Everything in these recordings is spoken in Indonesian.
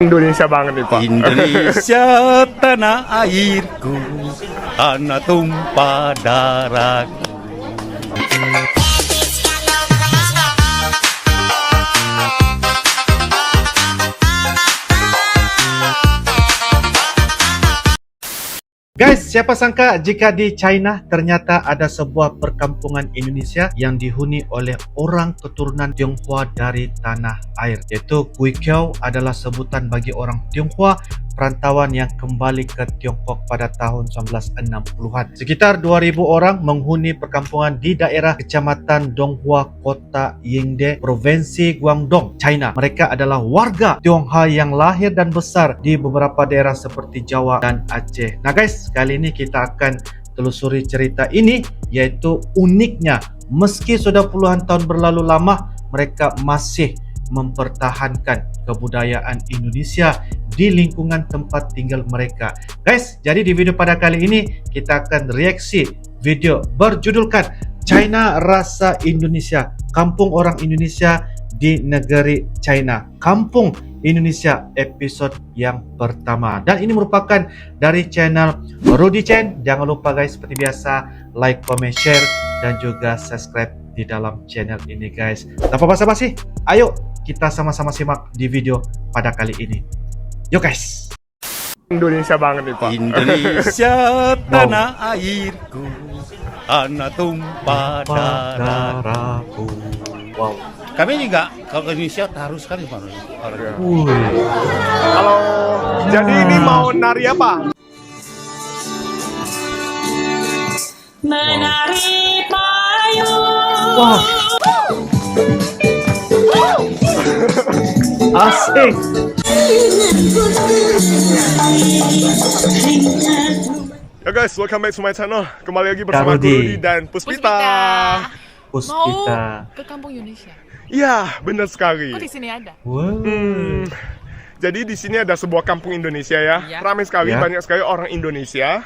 Indonesia banget nih Pak. Indonesia tanah airku, tanah tumpah darahku. Guys, siapa sangka jika di China ternyata ada sebuah perkampungan Indonesia yang dihuni oleh orang keturunan Tionghoa dari tanah air. Yaitu Guiqiao adalah sebutan bagi orang Tionghoa perantauan yang kembali ke Tiongkok pada tahun 1960-an. Sekitar 2,000 orang menghuni perkampungan di daerah Kecamatan Donghua, Kota Yingde, Provinsi Guangdong, China. Mereka adalah warga Tionghoa yang lahir dan besar di beberapa daerah seperti Jawa dan Aceh. Nah guys, kali ini kita akan telusuri cerita ini, yaitu uniknya meski sudah puluhan tahun berlalu lama, mereka masih mempertahankan kebudayaan Indonesia di lingkungan tempat tinggal mereka. Guys, jadi di video pada kali ini kita akan reaksi video berjudulkan China Rasa Indonesia, Kampung Orang Indonesia di Negeri China, Kampung Indonesia episode yang pertama. Dan ini merupakan dari channel Rudy Chen. Jangan lupa guys, seperti biasa like, comment, share dan juga subscribe di dalam channel ini guys. Tanpa basa-basi, ayo kita sama-sama simak di video pada kali ini. Yuk guys. Indonesia banget nih Pak. Indonesia tanah airku, tanah tumpah darahku. Wow. Kami juga kalau ke Indonesia harus sekali Pak. Kalau jadi ini mau nari apa? Menari payung. Wah. Asik. Ya guys, welcome back to my channel. Kembali lagi bersama Rudy dan Puspita. Puspita. Mau ke kampung Indonesia. Iya, benar sekali. Oh, di sini ada. Wow. Jadi di sini ada sebuah kampung Indonesia ya. Ya. Ramai sekali, Ya. banyak sekali orang Indonesia.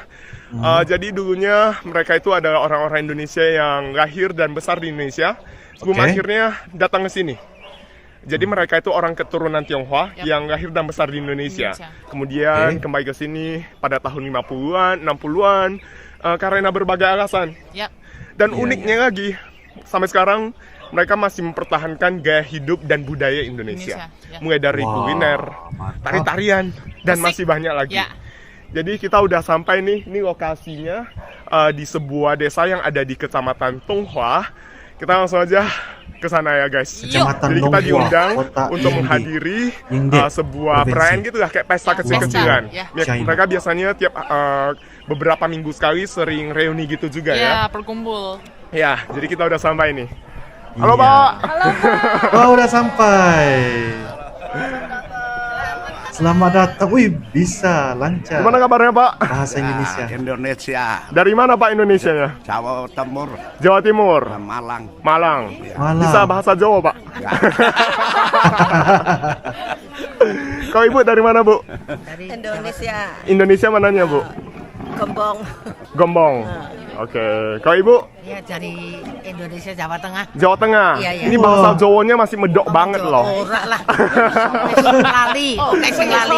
Jadi dulunya mereka itu adalah orang-orang Indonesia yang lahir dan besar di Indonesia. Sebelum Oke. akhirnya datang ke sini. Jadi mereka itu orang keturunan Tionghoa Yap. yang lahir dan besar di Indonesia. Indonesia. Kemudian Oke. kembali ke sini pada tahun 50-an, 60-an karena berbagai alasan. Ya. Dan Iya, uniknya lagi, sampai sekarang mereka masih mempertahankan gaya hidup dan budaya Indonesia. Indonesia, ya. Mulai dari Wah, kuliner, mantap. tari-tarian, dan Musik. masih banyak lagi. Ya. Jadi kita udah sampai nih, ini lokasinya di sebuah desa yang ada di Kecamatan Donghua. Kita langsung aja ke sana ya guys. Kecamatan Jadi kita Donghua, diundang Kota untuk Yingde. menghadiri Yingde, sebuah provinsi. perayaan gitu lah, kayak pesta Ya, kecil-kecilan. pesta, Ya, China. mereka biasanya tiap beberapa minggu sekali sering reuni gitu juga ya. Ya, perkumpul. Ya, jadi kita udah sampai nih. Halo Iya. Pak. Wah, udah sampai. Selamat datang. Wih, bisa lancar. Gimana kabarnya Pak? Bahasa Indonesia. Indonesia, Dari mana Pak Indonesianya? Jawa Timur, Jawa Timur, Malang. Malang. Malang. Bisa bahasa Jawa Pak? Kalau Ibu dari mana Bu? Indonesia, Indonesia mananya Bu? Gembong. Gombong. Oke. Kalau Ibu? Ya dari Indonesia Jawa Tengah. Jawa Tengah. Iya, iya. Ini bahasa Jawanya masih medok banget loh. Ora lah. Lali. Sing lali.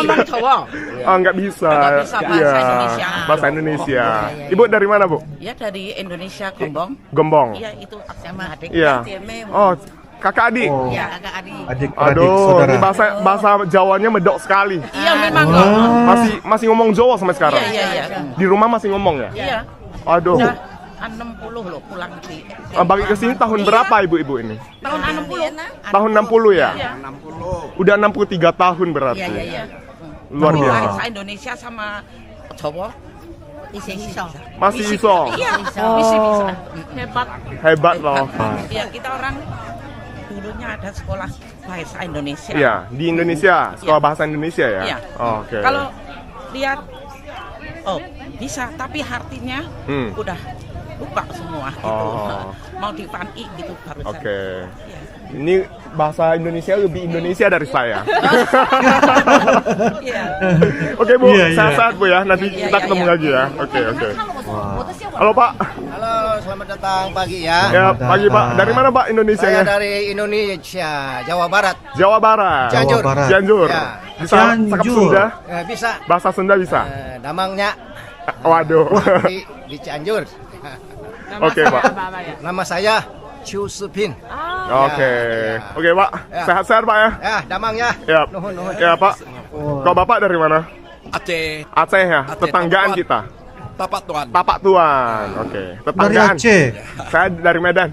Ah, nggak bisa. Nggak bisa bahasa Iya, Indonesia. Bahasa Indonesia. Iya, iya. Ibu dari mana Bu? Ya dari Indonesia Gembong. Gombong. Iya itu sama adik. Iya. Teme. Oh, kakak adik. Oh, Ya agak adik. adik-adik Aduh, saudara. ini bahasa Jawanya medok sekali. Iya memang Wah. loh. Masih ngomong Jawa sampai sekarang. Iya iya iya. Di rumah masih ngomong ya? Iya. Aduh. Udah 60 loh pulang di. Balik ke sini tahun berapa ibu-ibu ini? Tahun 60. Tahun 60 ya? Iya. 60. Udah 63 tahun berarti. Iya iya iya. Luar Tapi biasa. bahasa Indonesia sama Jawa iso. Masih iso. Iya. Bisa. Hebat. Hebat loh. Ya kita orang dulunya ada sekolah bahasa Indonesia. Iya, di Indonesia, sekolah bahasa Indonesia ya? Iya. Oh, oke. Kalau lihat, oh bisa, tapi artinya udah lupa semua gitu. Oh. Mau dipan'i gitu barusan. Oke. Iya. Ini bahasa Indonesia lebih Indonesia dari saya. Iya. Oke Bu, Iya, iya. sehat-sehat Bu ya. Nanti Iya, kita iya, ketemu iya. lagi ya. Oke, oke. Wah. Halo Pak. Halo, selamat datang pagi ya. Ya, pagi Pak. Dari mana Pak Indonesia Saya ya? dari Indonesia, Jawa Barat. Jawa Barat. Cianjur. Jawa Barat. Cianjur. Ya. Bisa cakap Cianjur. Sunda? Bisa. Bahasa Sunda bisa? Damangnya Waduh. di Cianjur. Oke, Pak. Nama saya Chu Supin. Oke. Ya. Oke, Pak. Ya. Sehat-sehat Pak ya? Ya, Damang ya. Ya. Nuhun, nuhun. Ya, Pak. Kau Bapak dari mana? Aceh, Aceh ya? Aceh, Tetanggaan Tapak. kita. Tapak Tuan. Tapak Tuan. Oke. Dari Tetanggaan. Aceh. Saya dari Medan.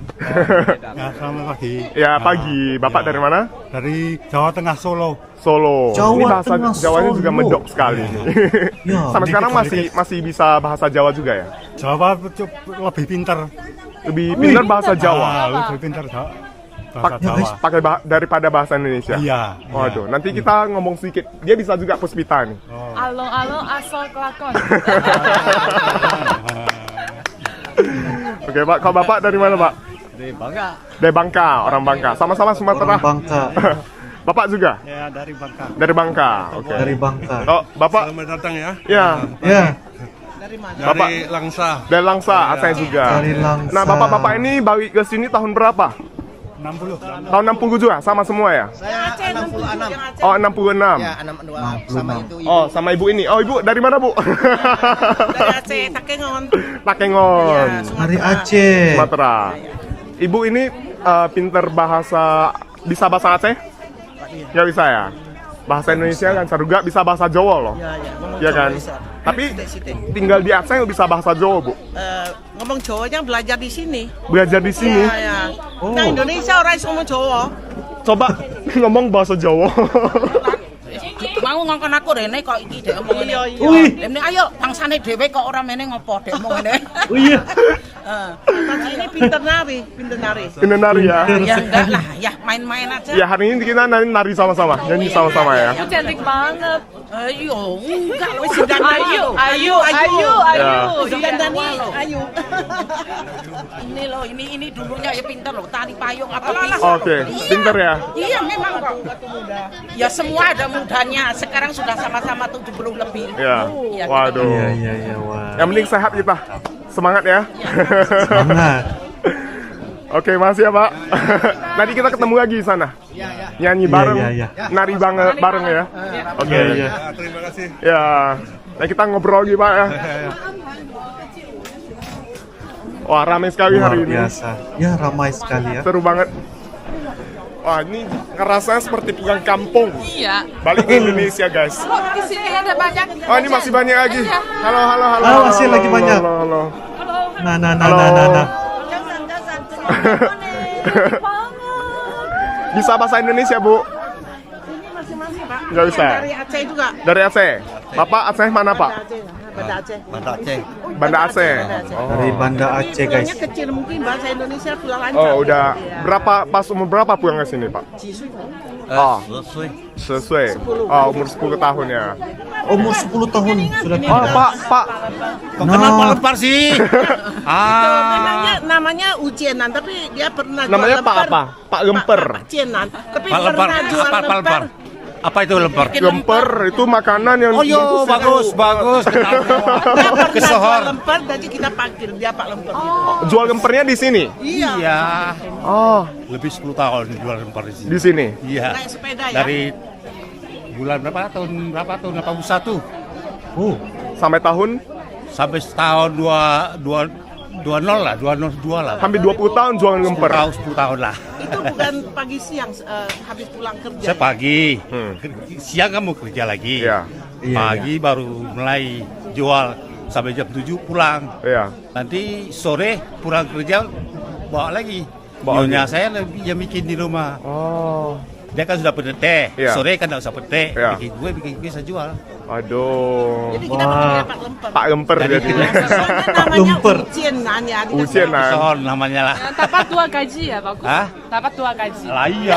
Ya, selamat pagi. Ya, pagi. Bapak Ya. dari mana? Dari Jawa Tengah Solo. Solo. Jawa Ini bahasa Tengah, Jawanya juga Solo. medok sekali. Ya, Sampai sekarang dikit-dikit. masih bisa bahasa Jawa juga ya? Jawa lebih pintar. Lebih pintar bahasa Jawa. Lebih pintar bahasa Jawa. Pakai daripada bahasa Indonesia. Iya. Waduh, nanti kita ngomong sedikit. Dia bisa juga puspita nih. Oh. Along-along asal kelakon. Oke, Pak. Kalau Bapak dari mana, Pak? Dari Bangka. Dari Bangka, orang Bangka. Sama-sama Sumatera. Orang Bangka. Bapak juga? Ya, dari Bangka. Dari Bangka. Oke. Dari Bangka. Oh, Bapak? Selamat datang ya. Ya, Ya, Bapak Dari Langsa. dari Langsa, saya juga. dari Langsa. Nah, Bapak-bapak ini balik ke sini tahun berapa? 60. Tahun 60 juga, sama semua ya? Saya 66. Oh, 66. Ya, 62 sama itu. Ibu. Oh, sama ibu ini. Oh, ibu dari mana, Bu? Dari Aceh, Takengon. Takengon, Dari Aceh. Sumatera. Ibu ini pinter bisa bahasa Aceh? Nggak bisa ya? Bahasa Indonesia kan Saruga bisa bahasa Jawa loh. Iya kan? Tapi tinggal di Aceh nggak bisa bahasa Jawa, Bu. Ngomong Jawanya belajar di sini. Belajar di sini. Ya. Nah, Indonesia orang yang ngomong Jawa. Coba ngomong bahasa Jawa. Mau ngongkon aku rene kok iki dek omong ngene. Wih. Ini ayo bangsane dhewe kok ora mene ngopo dek omong ngene. Oh iya. Ini pinter nari, pinter nari. Ini nari ya. Ya enggak lah, ya main-main aja. Ya hari ini kita nari sama-sama, nyanyi sama-sama ya. Aku cantik banget. Ayo, enggak wis sudah Ayo, ayo, ayo, Ya. ayo. Sudah ayo. Ini loh, ini dulunya ya pinter loh, tari payung apa bisa. Oke, pinter ya. Iya memang kok. Ya semua ada mudanya. Sekarang sudah sama-sama 70 lebih. Ya. Iya, Waduh. Iya, iya, iya, wah. Yang penting sehat kita. Semangat ya. Semangat. Oke, makasih ya, Pak. Nanti kita ketemu lagi di sana. Nyanyi bareng, iya, iya. nari bareng ya. Oke. Iya, iya. Terima kasih. Ya. Nah, kita ngobrol lagi, Pak ya. Wah, ramai sekali Luar hari ini. biasa. Ya, ramai sekali ya. Seru banget. Wah, ini ngerasa seperti pulang kampung. Iya. Balik ke Indonesia, guys. Kok di sini ada banyak? Oh, ini masih banyak lagi. Halo, halo, halo. Ah, halo, masih halo, lagi banyak. Halo, halo. Nah, nah, nah, Halo. nah, nah, nah. Bisa bahasa Indonesia, Bu? Masing-masing Pak. Nggak bisa. Dari Aceh juga. Dari Aceh. Bapak Aceh mana, Pak? Banda Aceh. Banda Aceh. Banda Aceh. Dari Banda Aceh, guys. Pulangnya kecil mungkin bahasa Indonesia pulang lancar. Oh, udah. Iya. Pas umur berapa pulang ke sini, Pak? Oh, sesuai. Oh, umur 10 tahun ya. Umur 10 tahun sudah Oh, Pak. Kok kenapa lempar sih? Namanya Ucienan, tapi dia pernah Namanya jual Pak lemper. apa? Pak Lemper. Pak Cienan. Tapi Pak lempar. pernah jual Apa lemper. lempar? Apa itu lempar? Lemper itu makanan yang Oh yo, bagus, bagus. Dia pernah Kesohor. jual lemper, jadi kita panggil dia Pak Lemper. Jual lempernya di sini. Iya. Oh, Lebih 10 tahun jual lempar di sini. di sini. Iya. Naik sepeda ya. Dari bulan berapa? Tahun 81 Oh, Sampai tahun sampai tahun 20 lah, 202 lah. hampir 20 tahun jualan lemper. 10 tahun lah. Itu bukan pagi siang habis pulang kerja. Saya pagi, Hmm. siang kan mau kerja lagi. Iya. Iya, Pagi baru mulai jual sampai jam 7 pulang. Iya. Nanti sore pulang kerja bawa lagi. Bawa Nyonya lagi. saya lebih yang bikin di rumah. Oh. Dia kan sudah petik, Iya. sore kan nggak usah petik. Iya. Bikin kue saya jual. Aduh. Jadi kita panggil dia Pak Lemper. Pak Lemper Jadi jadi. Soalnya namanya Lemper. Ucienan ya. Ucienan. Soal namanya lah. Dapat 2 gaji ya, bagus. Hah? Dapat 2 gaji. Lah iya.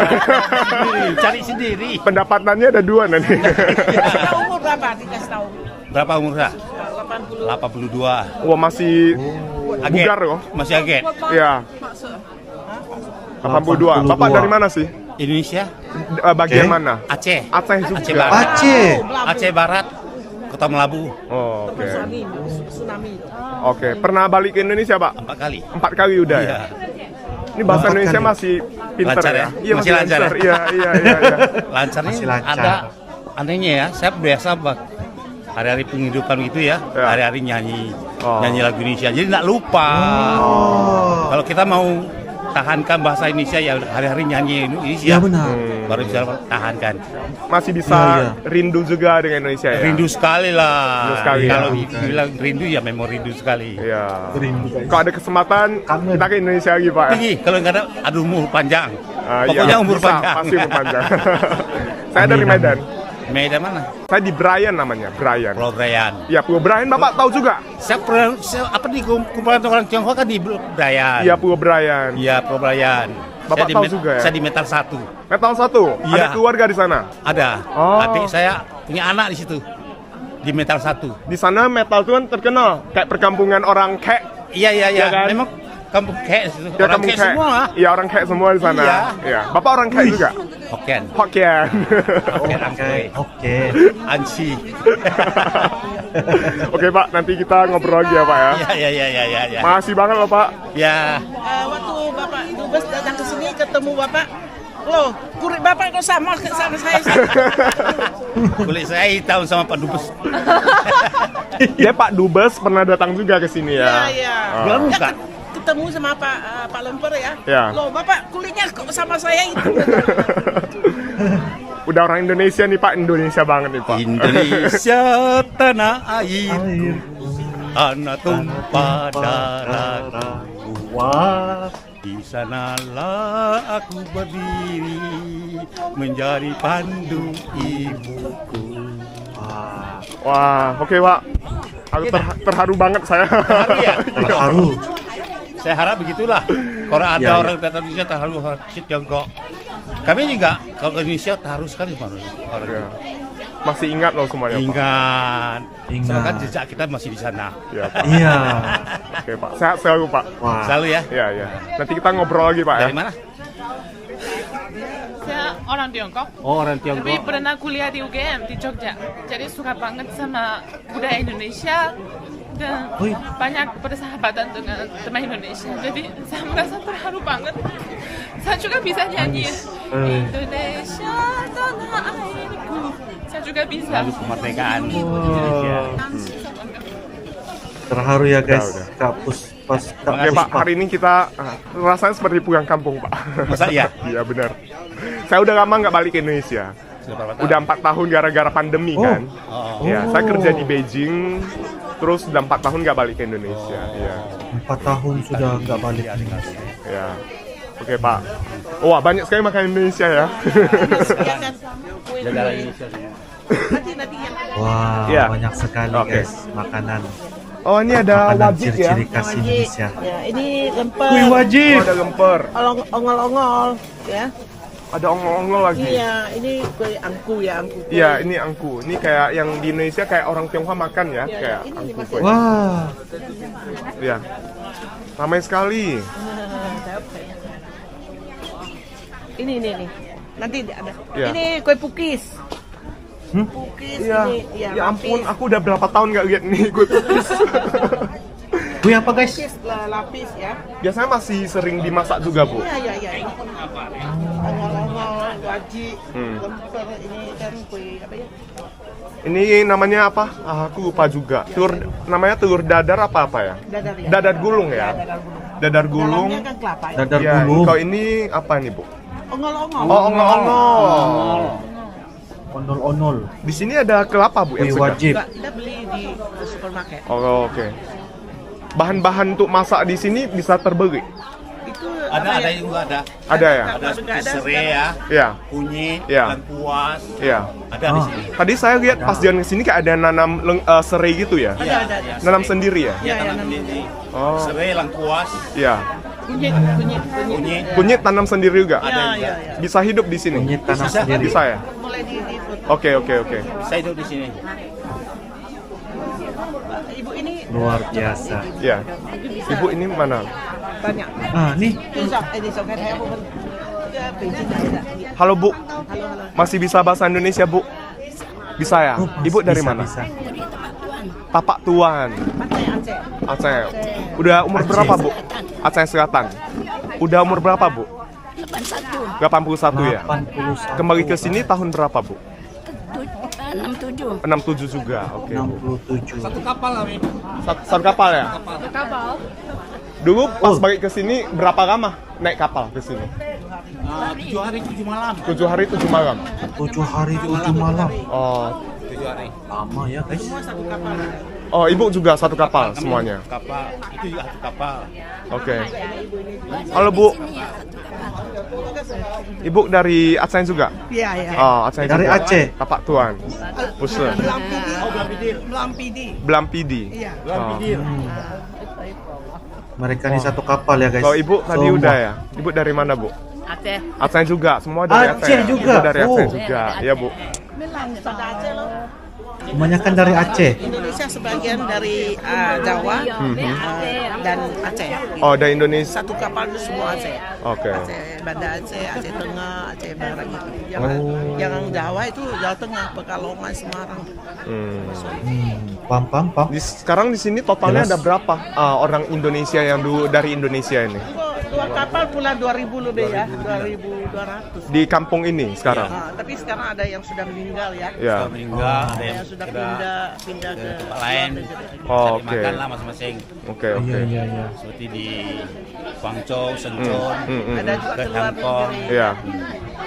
Sendiri, cari sendiri. Pendapatannya ada 2 nanti. Kita umur berapa dikasih tahu? Berapa umur saya? 80. 82. Wah, masih Aget. bugar loh. Masih aget. Iya. 82. Bapak dari mana sih? Indonesia, Bagian Oke. mana? Aceh. Aceh juga. Aceh Barat. Aceh. Aceh Barat. Kota Melabu Oh, oke. Tsunami. Oke, pernah balik ke Indonesia, Pak? 4 kali. 4 kali udah ya? Iya. Ini bahasa 4 Indonesia kali. masih pinter Lancar ya? ya? Iya, Masih lancar ya? Iya, iya, iya. Lancarnya Masih lancar. ada anehnya ya. Saya biasa hari-hari penghidupan gitu ya. Ya. Hari-hari nyanyi Oh. nyanyi lagu Indonesia. Jadi nggak lupa. Kalau kita mau tahankan bahasa Indonesia ya hari-hari nyanyi Indonesia. Ya benar. Baru bisa tahankan. Masih bisa Iya, rindu juga dengan Indonesia ya? Rindu sekali lah. Rindu sekali, Kalau ya. bilang rindu ya memang rindu sekali. Iya. Rindu, guys. Kalau ada kesempatan, kita ke Indonesia lagi, Pak. Tinggi, kalau nggak ada, aduh umur panjang. Iya, Pokoknya umur bisa, panjang. pasti umur panjang. Saya Amin, dari amin. Medan. Medan mana? Saya di Brian namanya, Brian. Pulau Brian. Iya, Pulau Brian, Bapak tahu juga? Saya pernah, apa di kumpulan orang Tionghoa kan di Brian. Iya, Pulau Brian. Iya, Pulau Brian. Bapak Saya di tahu juga ya? Saya di Metal 1. Metal 1, Iya. ada keluarga di sana. Ada. Oh. Adik saya punya anak di situ. Di Metal 1. Di sana metal itu kan terkenal kayak perkampungan orang kek. Iya, iya, iya. Iya kan? Memang kampung kek situ. Ya, Orang kampung kek semua lah. Iya, orang kek semua di sana. Iya. Iya. Bapak orang kek juga? Hokkien. Hokkien. Hokkien Oke, angkui. oke. Ansi. Oke, Pak, nanti kita ngobrol lagi ya, Pak ya. Iya, iya, iya, iya, iya, iya. Makasih banget loh, Pak. Ya. Waktu Bapak Dubes datang ke sini ketemu Bapak, loh, kulit Bapak kok sama saya. Kulit saya hitam sama Pak Dubes. Ya, Pak Dubes pernah datang juga ke sini ya. Iya. Gelap Ya, muka. ketemu sama Pak Lemper ya. Ya. Loh, Bapak kulitnya kok sama saya itu. Udah orang Indonesia nih, Pak. Indonesia banget nih, Pak. Indonesia tanah airku, anak tumpah darahku. Wah. Di sanalah aku berdiri menjadi pandu ibuku. Wah, oke, Pak. Aku terharu banget saya. Terharu ya? Terharu. Saya harap begitulah. Kalau ada Ya, ya. orang datang Indonesia terharu orang Tiongkok. Kami juga kalau ke Indonesia terharu sekali orang. Ya. Masih ingat loh semuanya, Pak. Ingat. Ingat. Soalnya kan jejak kita masih di sana. Ya, Pak. Iya. Oke, Pak. Sehat selalu, Pak. Wah. Selalu ya. Iya, iya. Nanti kita ngobrol lagi, Pak ya. Dari mana? Saya orang Tiongkok. Oh, orang Tapi Tiongkok. pernah kuliah di UGM di Jogja. Jadi suka banget sama budaya Indonesia dan Wih. banyak persahabatan dengan teman Indonesia. Jadi saya merasa terharu banget. Saya juga bisa nyanyi Indonesia tanah airku. Saya juga bisa. Lagu kemerdekaan Indonesia. Terharu ya guys. Udah. Kak Puspas. Kak Oke, Pak. Puspa. Hari ini kita rasanya seperti pulang kampung, Pak. Masa iya? Iya, benar. Saya udah lama nggak balik ke Indonesia. Sudah berapa tahun? Udah 4 tahun gara-gara pandemi Oh. kan. Oh. Ya, saya kerja di Beijing, terus udah 4 tahun nggak balik ke Indonesia. Iya, 4 tahun sudah nggak balik. iya. Oke, Pak. Wah, banyak sekali makanan Indonesia ya. Negara Indonesia semua. Nanti yang Wah, Iya. banyak sekali Oke. guys makanan. Oh, ini ada Makanan wajib ya. ciri-ciri khas Indonesia. Ya, ini lemper. Wih, wajib. Oh, ada lemper. Ongol-ongol ya. Ada ongol-ongol lagi. Iya, ini kue angku ya, angku. kue. Iya, ini angku. Ini kayak yang di Indonesia kayak orang Tionghoa makan ya, Iya, kayak ini angku. masih- Wah, Iya. Ramai sekali. Ini. Nanti ada. Iya. Ini kue pukis. Pukis Iya. ini. Iya, Ya ampun, lapis. aku udah berapa tahun nggak lihat nih gue pupis. wih apa guys? Pukis lapis ya. Biasanya masih sering dimasak juga, Bu. Iya. Ongol-ongol, gaji, Hmm. lemper ini dan kue apa ya? Ini namanya apa? Aku lupa juga. Namanya telur dadar apa ya? Dadar ya. Dadar gulung ya. Dadar gulung. Dadar gulung. Dalamnya kan kelapa ya. Dadar Ya, gulung. kalau ini apa nih, Bu? Ongol-ongol. Oh, ongol-ongol. Onol-onol. Di sini ada kelapa, Bu, yang Wih, segar. wajib. Enggak, kita beli di supermarket. Oh, oke. Bahan-bahan untuk masak di sini bisa terbeli. Itu Ada apa ya? juga ada. Ada ya? Ada Nggak ada, serai ya, Iya. kunyit, Iya. lengkuas. Iya. Ada di Ah. sini. Tadi saya lihat pas jalan ke sini kayak ada nanam serai gitu ya. Ada. Nanam sendiri ya? Iya, Iya, tanam nanam sendiri. Oh. Serai, lengkuas, Iya. Kunyit. kunyit. Kunyit tanam sendiri juga. Iya. Bisa hidup di sini. Kunyit tanah Bisa. sendiri. Bisa ya? Mulai di Oke. Saya hidup di sini. Ibu ini Luar biasa. Ya. Ibu ini mana? tanya. Ah, nih. Ini sok saya Bu. Ya, Beijing ada. Halo, Bu. Halo. Masih bisa bahasa Indonesia, Bu? Bisa ya? Oh, Ibu dari bisa, mana? bisa. Tapak Tuan. Aceh. Udah umur berapa, Bu? Aceh Selatan. Udah umur berapa, Bu? 81 ya. 81. Kembali ke sini tahun berapa, Bu? 67. 67 juga. Oke. 67. Satu kapal lah, Mi. Satu kapal ya? Dulu pas balik ke sini berapa lama naik kapal ke sini? 7 hari 7 malam. 7 hari 7 malam. 7 hari 7 malam. Oh. 7 hari. Lama ya, guys. Oh, Ibu juga satu kapal semuanya. Kapal itu juga satu kapal. Oke. Halo, Bu. Ibu dari Aceh juga? Iya, iya. Oh, Aceh Dari juga. Aceh. Tapak Tuan. Muslim. Belampidi. Iya. Oh. Mereka ini satu kapal ya, guys. Kalau Ibu tadi Semua. udah ya? Ibu dari mana, Bu? Aceh. Aceh juga, semua dari Aceh. Aceh juga? Ibu dari Aceh Oh. juga. Iya, Bu. Kebanyakan dari Aceh. Indonesia sebagian dari Jawa dan Aceh. Oh, dari Indonesia. Satu kapal itu semua Aceh. Oke. Aceh Banda Aceh, Aceh Tengah, Aceh Barat gitu. Yang Jawa itu Jawa Tengah, Pekalongan, Semarang. Pam. Sekarang di sini totalnya Jelas. ada berapa orang Indonesia yang dari Indonesia ini? Dua kapal pula 2000 lebih ya, 2200. Di kampung ini sekarang? Nah, tapi sekarang ada yang sudah meninggal ya. Ya. Sudah meninggal, ada yang Yang sudah sudah pindah ke ke tempat lain. Oh, Cari oke. makan lah masing-masing. Oke. Iya. Seperti di Guangzhou, Shenzhen, Ada juga ke keluar Hong Kong. negeri. Iya.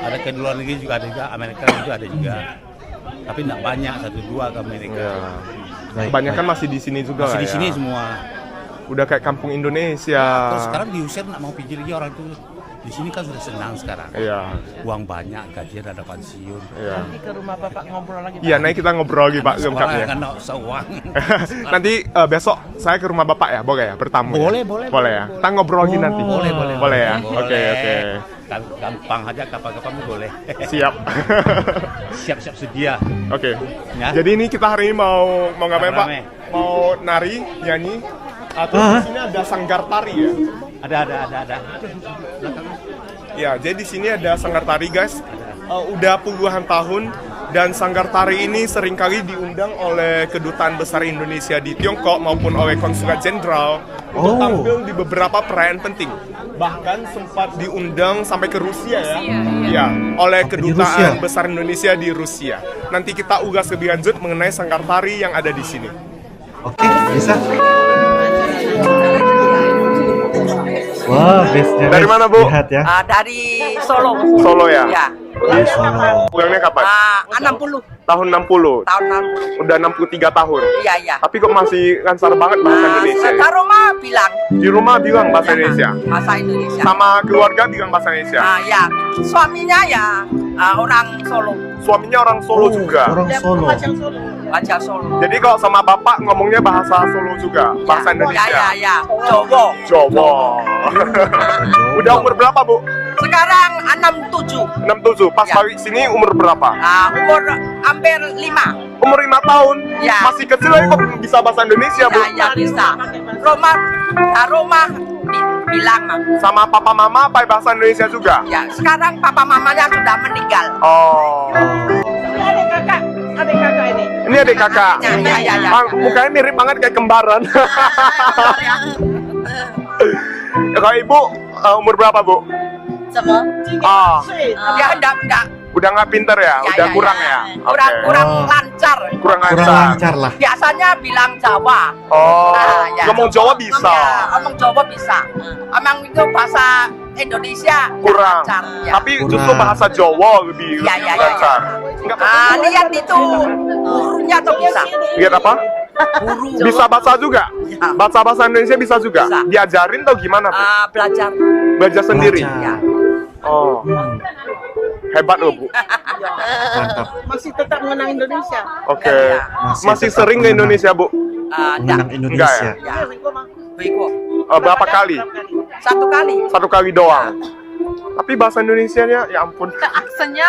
Ada ke luar negeri juga ada juga, Amerika juga ada juga. Tapi tidak banyak, 1-2 ke Amerika. Ya. Baik, Kebanyakan masih di sini juga Masih lah di sini ya. semua. Udah kayak kampung Indonesia. Terus sekarang diusir nak mau pergi lagi orang itu. Di sini kan sudah senang sekarang. Iya. Uang banyak, gajian ada pensiun. Iya. Nanti ke rumah Bapak ngobrol lagi. Iya, nanti kita ngobrol lagi, Pak, Sekolah lengkapnya. kan nak seuang. Nanti besok saya ke rumah Bapak ya, boleh ya? Bertamu. Boleh, ya? boleh, Boleh ya. Kita ngobrol lagi nanti. Boleh. Boleh ya. Boleh. Oke. Gampang aja kapan-kapan boleh. Siap. Siap-siap sedia. Oke. Ya. Jadi ini kita hari ini mau ngapain, Pak? Rame. Mau nari, nyanyi. Atau di sini ada sanggar tari ya? Ada. Ya, jadi di sini ada sanggar tari, guys. Udah puluhan tahun dan sanggar tari ini seringkali diundang oleh Kedutaan Besar Indonesia di Tiongkok maupun oleh Konsulat Jenderal untuk tampil di beberapa perayaan penting. Bahkan sempat diundang sampai ke Rusia ya. Ya, oleh Sampai di Kedutaan Rusia. Besar Indonesia di Rusia. Nanti kita ulas lebih lanjut mengenai sanggar tari yang ada di sini. Oke, bisa. Wah, bestnya. Dari guys. mana, Bu? Lihat ya. Dari Solo. Solo ya? Ya. Di Solo. Pulangnya kapan? 60 Tahun 60. tahun 60. Udah 63 tahun. Iya. Tapi kok masih lancar banget bahasa Indonesia? ya? rumah bilang Di rumah bilang bahasa Indonesia. bahasa Indonesia. Sama keluarga bilang bahasa Indonesia. Ya, suaminya ya orang Solo. Suaminya orang Solo juga. Orang Solo. Baca Solo. Jadi kalau sama bapak ngomongnya bahasa Solo juga, bahasa Indonesia. Ya. Jowo. Jawa. Udah umur berapa, Bu? Sekarang 67. 67. Pas Ya. balik sini umur berapa? Umur hampir 5. Umur 5 tahun. Ya. Masih kecil aja kok bisa bahasa Indonesia, Bu. Ya bisa. Rumah bilang mah. Sama papa mama apa bahasa Indonesia juga? Ya, sekarang papa mamanya sudah meninggal. Oh. Adik kakak ini. Ini adik kakak. Ya. Mukanya mirip banget kayak kembaran. Kalau ibu umur berapa, Bu? Sama. Ya enggak. Udah nggak pinter ya? Udah kurang ya? Oke. Kurang lancar. Kurang Kurang lancar. lancar lah. Biasanya bilang Jawa. Oh, Ya. ngomong Jawa bisa. Ya, ngomong Jawa bisa. Emang itu bahasa Indonesia Kurang. lancar. Ya. Tapi justru bahasa Jawa lebih Ya. lancar. Nggak Lihat itu gurunya tuh bisa. lihat apa? Guru. Bisa bahasa juga? Ya. Bahasa Indonesia bisa juga? Bisa. Diajarin atau gimana, Bu? Belajar. Belajar sendiri? Belajar. Ya. Oh, hebat loh, Bu. Mantap. Masih tetap mengenang Indonesia. Oke. Ya. Masih tetap sering ke mengenang- Indonesia, Bu? Mengenang Indonesia. Ya. Bego. Berapa kali? 1 kali. 1 kali doang. Tapi bahasa Indonesianya, ya ampun, Aksennya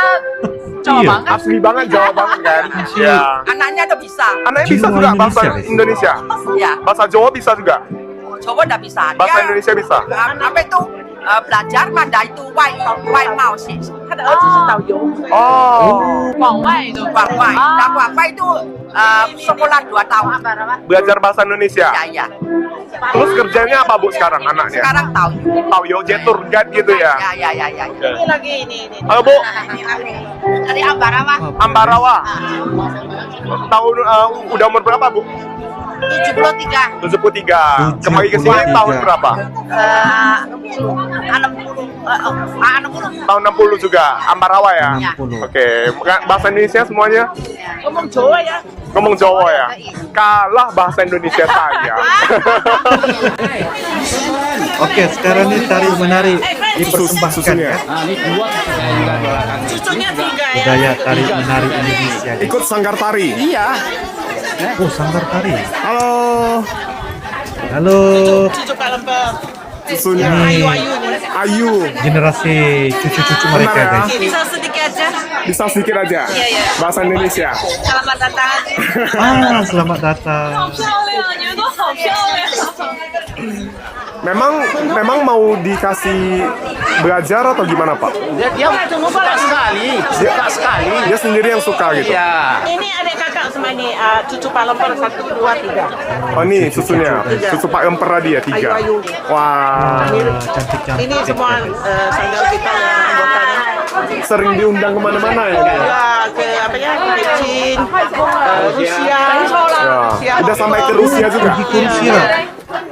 Jawa Iya. banget. asli banget, Jawa banget kan? Asli. Ya. Anaknya udah bisa. Anaknya bisa Jiwa juga bahasa Indonesia. Indonesia. Ya. Bahasa Jawa bisa juga. Jawa udah bisa. Bahasa Dia, Indonesia bisa. Apa itu? belajar pada itu Wai Mao sih. Ada Oh, 往外的 Wang Wai. Dan Wang Wai itu sekolah 2 tahun. belajar bahasa Indonesia. Ya. Terus kerjanya apa Bu sekarang anaknya? Sekarang tahu. Tahu yo tour guide gitu ya. Ya. Ini lagi ini. Halo Bu, Dari Ambarawa. Ambarawa. Tahun udah umur berapa Bu? 73. 73. Kembali ke sini tahun berapa? 60. Tahun 60 juga. Ambarawa ya. Ya. Oke, bahasa Indonesia semuanya? Ngomong Jawa ya. Ngomong Jawa ya. Kalah bahasa Indonesia saya. Oke, sekarang ini tari menari dipersembahkan Susunya. ya. Cucunya 3 ya. Budaya tari menari Indonesia. Ikut sanggar tari. Oh, sanggar tari. Halo. Halo, Cucu Pak Lempeng. Susunya. ini Ayu. generasi cucu-cucu mereka Benar ya? guys. Bisa sedikit aja. Bisa sedikit aja. Iya. Bahasa Indonesia. Selamat datang. Selamat datang. 漂亮，你们都好漂亮。 Memang mau dikasih belajar atau gimana Pak? Dia suka sekali, suka sekali. Dia sendiri yang suka gitu. Iya. Ini adik kakak sama ini cucu Pak Lempeng 1, 2, 3. Oh nih susunya, susu Pak Emper tadi ya 3. Ayu. Wah, Cantik-cantik. Ini semua sanggar kita yang anggotanya. sering diundang kemana-mana ya? Ya ke apa ya? Ke Chin, Rusia. Ya. Udah sampai ke Rusia juga. Pergi ke Rusia.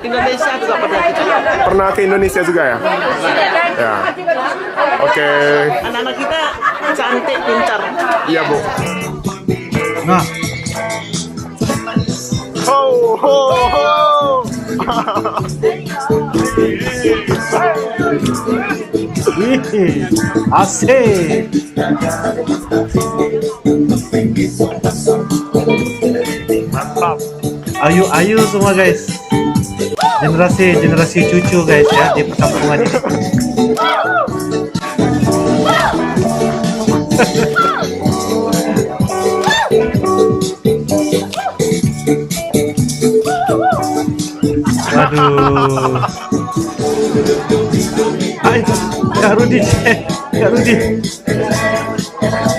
Indonesia juga pernah kita. Pernah ke Indonesia juga ya? Ya. Oke. Anak-anak kita cantik, pintar. Iya Bu. Nah, Ho ho ho. wih, asik. Mantap. Ayu-ayu semua guys. Generasi cucu guys ya di perkampungan ini. Waduh. Hai, Kak Rudi. Kak Rudi.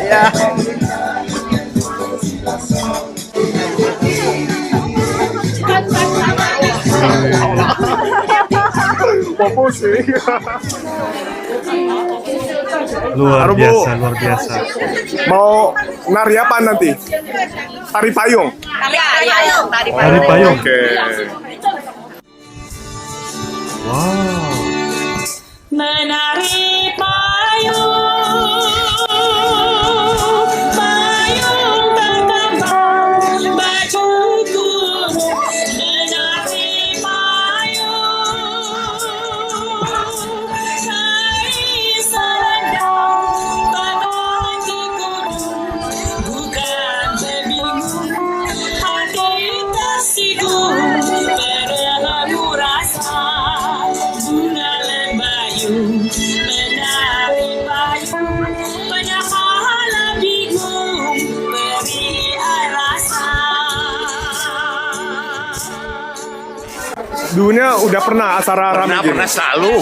Ya. Mau pusing. Luar Aduh, Bu. biasa, luar biasa. Mau nari apa nanti? Tari payung. Tari Tari payung. Oke. Wow. Menari payung, payung berkembang, bajuku menari payung, hari selendang, tangan di gunung, bukan berbingung, hati tersinggung, berlalu rasa, bunga lembayung, menari payung, banyak hal bingung, beri rasa. Dulunya udah pernah acara rame gini. Pernah selalu.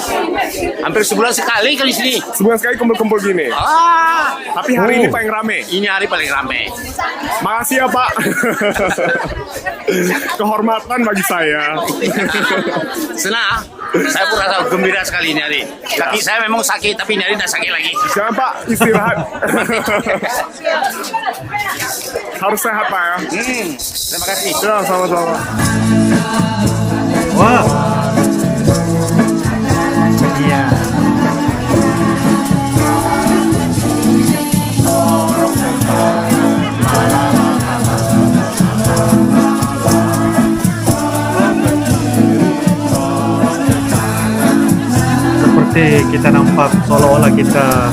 Hampir sebulan sekali kali sini. Sebulan sekali kumpul-kumpul gini. Tapi hari ini paling rame. Ini hari paling rame. Makasih ya Pak. Kehormatan bagi saya. Senang. Saya pun rasa gembira sekali ini hari. Kaki saya memang sakit, tapi ini hari tidak sakit lagi. Jangan Pak, istirahat. Harus sehat Pak ya. Terima kasih. Ya, sama-sama. Wah. Iya. Seperti kita nampak seolah-olah kita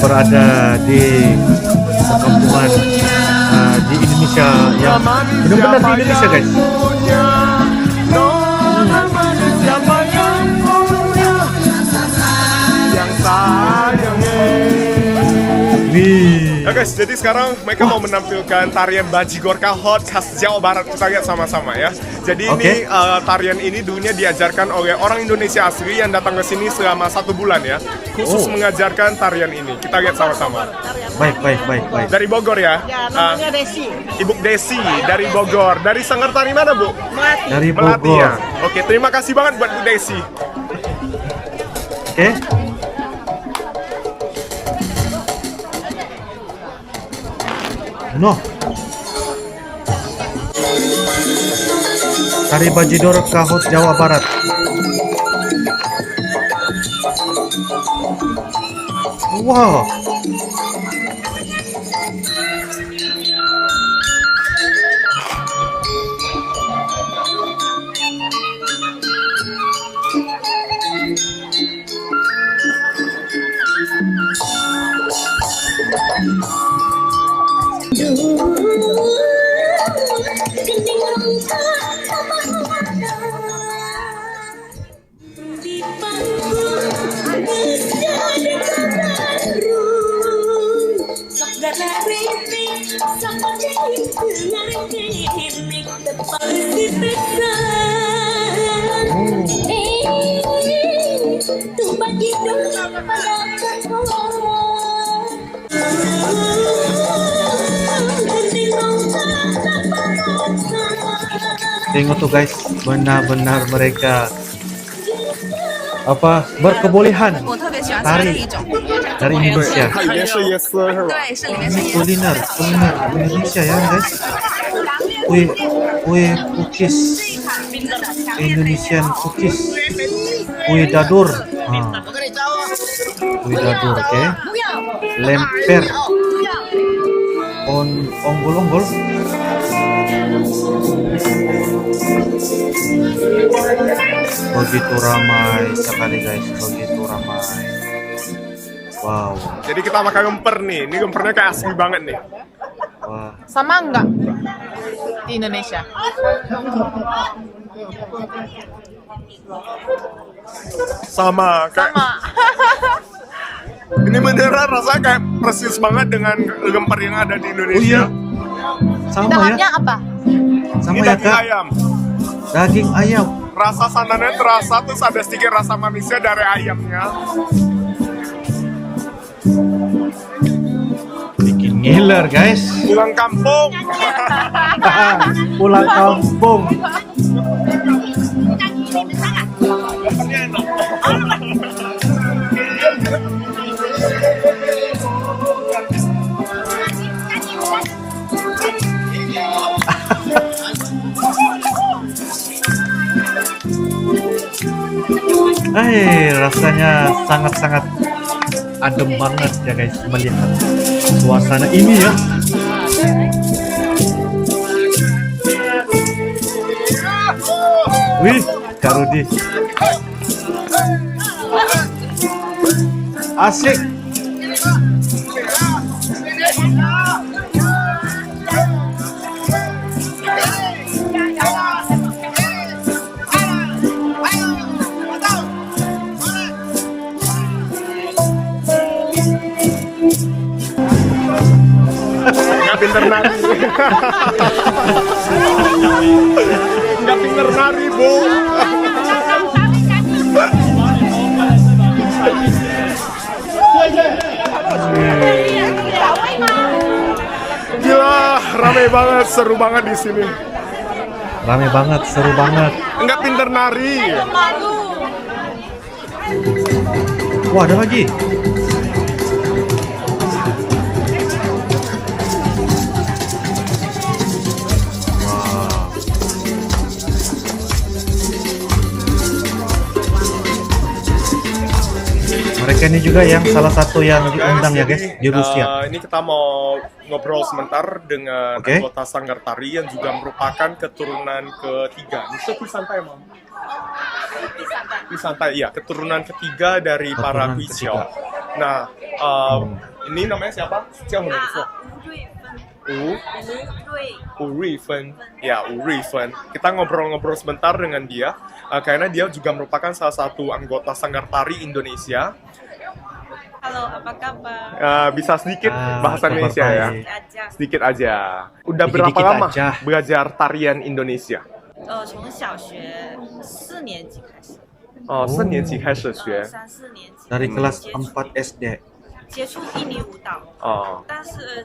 berada di perkampungan di Indonesia yang benar-benar di Indonesia guys. Wih. Ya guys, jadi sekarang mereka mau menampilkan tarian Bajigor Kahot khas Jawa Barat. Kita lihat sama-sama ya. Jadi Oke. ini tarian ini dulunya diajarkan oleh orang Indonesia asli yang datang ke sini selama 1 bulan ya, khusus mengajarkan tarian ini. Kita lihat sama-sama. Baik. Dari Bogor ya? Namanya Desi. Ibu Desi dari Bogor. Dari Sanggar Tari mana, Bu? Dari Melati Bogor. ya. Oke, terima kasih banget buat Bu Desi. Oke. No. Tari Bajidor Kahut Jawa Barat. Wow. Tengok tuh guys, benar-benar mereka apa berkebolehan tari dari Indonesia. Ini kuliner Indonesia ya guys. Kue cookies, Indonesian cookies, kue dadur, kue dadur, oke. Lemper, onggol. Begitu ramai sekali guys, begitu ramai. Wow. Jadi kita makan lemper nih. Ini lempernya kayak asli banget nih. Wah. Sama enggak di Indonesia? Sama. Ini beneran rasanya kayak persis banget dengan lemper yang ada di Indonesia. Sama Dalamnya ya? apa? Sama Ini ya daging kak? ayam. Daging ayam. Rasa santannya terasa, terus ada sedikit rasa manisnya dari ayamnya. Bikin ngiler guys. Pulang kampung. Pulang kampung. Rasanya sangat-sangat adem banget ya guys melihat suasana ini ya. Wih, Kak Rudi. Asik. Nggak pinter nari. Nggak pinter nari, Bu. Gila, rame banget, seru banget di sini. Rame banget, seru banget. Nggak pinter nari. Wah, ada lagi. Mereka ini juga yang salah satu yang diundang ya guys di Rusia. Ini kita mau ngobrol sebentar dengan Oke. anggota Sanggar Tari yang juga merupakan keturunan ketiga. Itu Pisantai, Mam. Pisantai, iya, keturunan ketiga dari para Keturunan Huixiao. ketiga. Nah, ini namanya siapa? Xiao Hu Urifen. Ya, Urifen. Kita ngobrol-ngobrol sebentar dengan dia karena dia juga merupakan salah satu anggota Sanggar Tari Indonesia. Halo, apa kabar? Bisa sedikit bahasa kabar Indonesia ya? baik. Aja. Sedikit aja. Udah Dikit-dikit berapa lama aja. belajar tarian Indonesia? 从小学4年级开始， 4年级开始学。 3、4年级 Dari kelas 4 SD. 接触印尼舞蹈，但是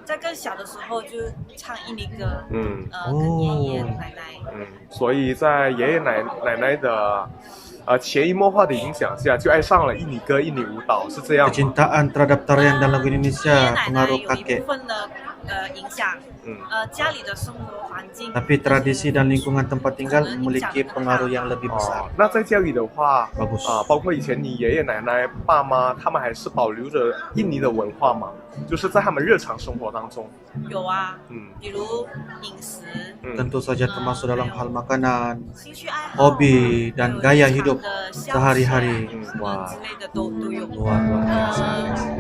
在更小的时候就唱印尼歌，跟爷爷奶奶，所以在爷爷奶奶的潜移默化的影响下，就爱上了印尼歌、印尼舞蹈，是这样吗？ Kecintaan terhadap tarian dan lagu 爷爷 Indonesia 奶奶 pengaruh 有一 kakek. 部分的影响，家里的生活环境， Tapi tradisi dan lingkungan tempat tinggal memiliki pengaruh yang lebih besar. 那在家里的话， Bagus. 包括以前你爷爷奶奶、爸妈，他们还是保留着印尼的文化嘛？就是在他们日常生活当中。有啊，比如饮食， Tentu saja termasuk dalam hal makanan, 兴趣爱好， hobi, dan gaya hidup 的消遣 sehari-hari. 之 Wah, 类的都有。 luar biasa.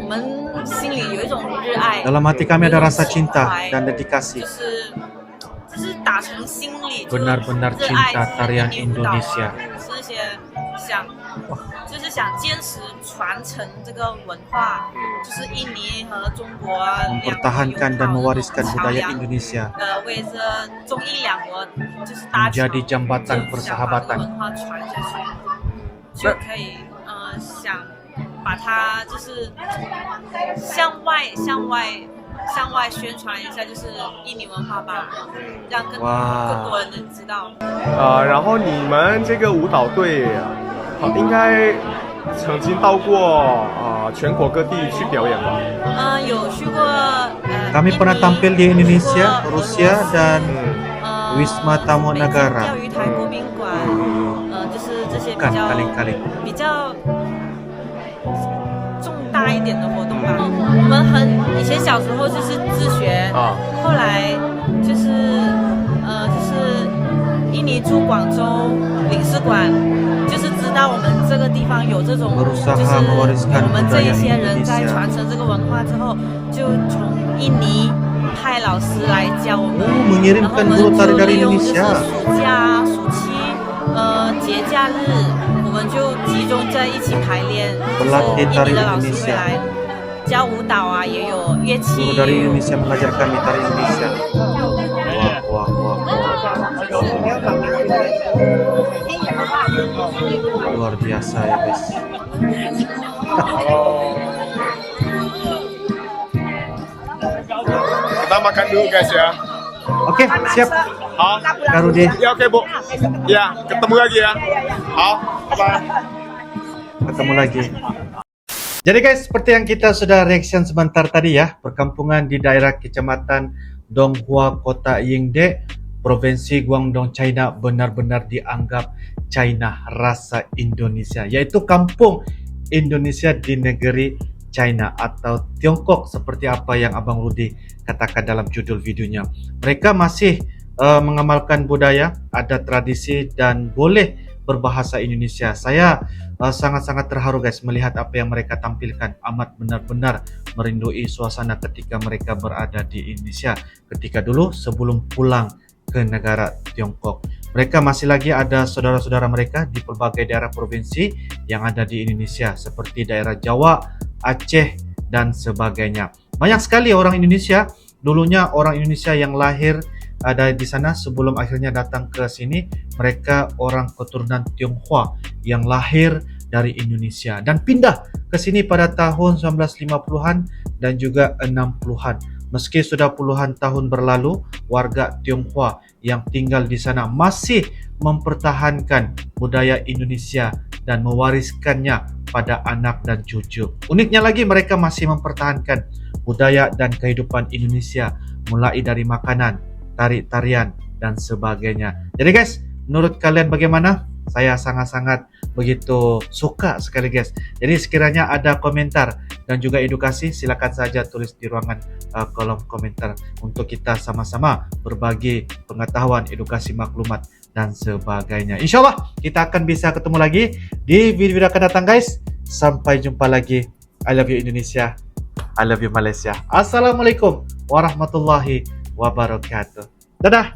我们心里有一种热爱， Dalam hati kami ada rasa 有一种 cinta 情怀 dan dedikasi. 就是打从心里 Benar-benar 热爱 cinta tarian 印尼舞蹈 Indonesia. 是些想坚持传承这个文化，就是印尼和中国mempertahankan dan mewariskan budaya Indonesia 为这中印两国就是搭桥， menjadi jambatan 就想把这个 persahabatan. 文化传下去，就可以想把它就是向外宣传一下，就是印尼文化吧，让更多人能知道。然后你们这个舞蹈队，应该曾经到过全国各地去表演吧？有去过。Kami pernah tampil di Indonesia, Rusia, dan Wisma Tamu Negara. 钓鱼台国宾馆，就是这些比 Bukan 较 kali-kali. 比较重大一点的活动吧。我们以前小时候就是自学，后来就是印尼驻广州领事馆，就是知道我们这个地方有这种，就是我们这一些人在传承这个文化之后，就从印尼派老师来教我们，然后我们就利用就是暑假、暑期、节假日，我们就集中在一起排练，就是印尼的老师会来教舞蹈啊，也有乐器。 Guru dari Indonesia mengajar kami tari Indonesia. Wah. Luar biasa ya guys. Kita makan dulu guys ya. Oke, siap. 好， Karudi. Ya oke Bu. Ya, ketemu lagi ya. 好，拜拜。 Ketemu lagi. Jadi guys, seperti yang kita sudah reaction sebentar tadi ya, perkampungan di daerah Kecamatan Donghua, Kota Yingde, Provinsi Guangdong, China benar-benar dianggap China rasa Indonesia, yaitu kampung Indonesia di negeri China atau Tiongkok seperti apa yang Abang Rudi katakan dalam judul videonya. Mereka masih mengamalkan budaya, ada tradisi dan boleh berbahasa Indonesia. Saya sangat-sangat terharu guys melihat apa yang mereka tampilkan. Amat benar-benar merindui suasana ketika mereka berada di Indonesia. Ketika dulu sebelum pulang ke negara Tiongkok. Mereka masih lagi ada saudara-saudara mereka di berbagai daerah provinsi yang ada di Indonesia seperti daerah Jawa, Aceh, dan sebagainya. Banyak sekali orang Indonesia, dulunya orang Indonesia yang lahir ada di sana sebelum akhirnya datang ke sini. Mereka orang keturunan Tionghoa yang lahir dari Indonesia dan pindah ke sini pada tahun 1950-an dan juga 60-an. Meski sudah puluhan tahun berlalu, warga Tionghoa yang tinggal di sana masih mempertahankan budaya Indonesia dan mewariskannya pada anak dan cucu. Uniknya lagi, mereka masih mempertahankan budaya dan kehidupan Indonesia mulai dari makanan, tari-tarian, dan sebagainya. Jadi guys, menurut kalian bagaimana? Saya sangat-sangat begitu suka sekali guys. Jadi sekiranya ada komentar dan juga edukasi, silakan saja tulis di ruangan kolom komentar untuk kita sama-sama berbagi pengetahuan, edukasi, maklumat, dan sebagainya. Insya Allah kita akan bisa ketemu lagi di video-video akan datang guys. Sampai jumpa lagi. I love you Indonesia. I love you Malaysia. Assalamualaikum warahmatullahi wabarakatuh. Dadah.